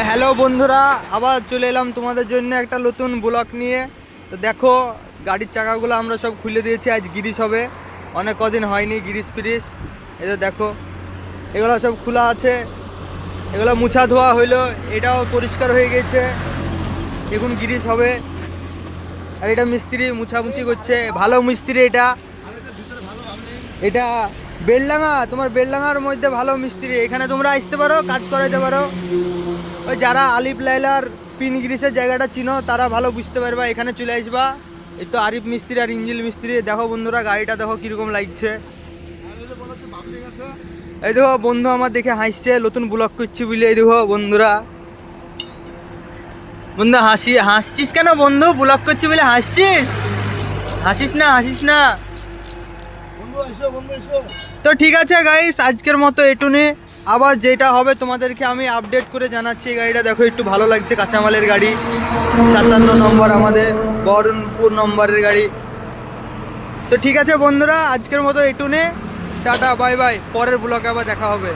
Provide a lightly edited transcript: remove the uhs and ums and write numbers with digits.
Hello বন্ধুরা, আবার চলে এলাম তোমাদের জন্য একটা নতুন ব্লগ নিয়ে। তো দেখো, গাড়ির চাকাগুলো আমরা সব খুলে দিয়েছি। আজ গিরিশ হবে, অনেক কদিন হয়নি গিরিশ ফিরিশ। এই তো দেখো, এগুলো সব খোলা আছে, এগুলো মুছা ধোয়া হইলো, এটাও পরিষ্কার হয়ে গেছে, এখন গিরিশ হবে। আর এটা মিস্ত্রি মুছামুছি করছে, ভালো মিস্ত্রি এটা। এটা বেলডাঙ্গা, তোমার বেলডাঙ্গার মধ্যে ভালো মিস্ত্রি, এখানে তোমরা আসতে পারো, কাজ করাইতে পারো। ওই যারা আলিফ লাইলার পিন গ্রিসের জায়গাটা চিনো তারা ভালো বুঝতে পারবা, এখানে চলে আসবা। এই তো আরিফ মিস্ত্রি আর ইঞ্জিল মিস্ত্রি। দেখো বন্ধুরা, গাড়িটা দেখো কীরকম লাগছে। এই দেখো বন্ধু আমার দেখে হাসছে, নতুন ব্লগ করছি বলে। এই দেখো বন্ধুরা, বন্ধু হাসছিস কেন বন্ধু? ব্লগ করছি বলে হাসছিস? হাসিস না, হাসিস না। তো ঠিক আছে গাইস, আজকের মতো এটুনি। আবার যেটা হবে তোমাদেরকে আমি আপডেট করে জানাচ্ছি। গাড়িটা দেখো একটু ভালো লাগছে, কাঁচামালের গাড়ি, 57 নম্বর, আমাদের বহরমপুর নম্বরের গাড়ি। তো ঠিক আছে বন্ধুরা, আজকের মতো এটুনি। টাটা, বাই বাই, পরের ব্লগে আবার দেখা হবে।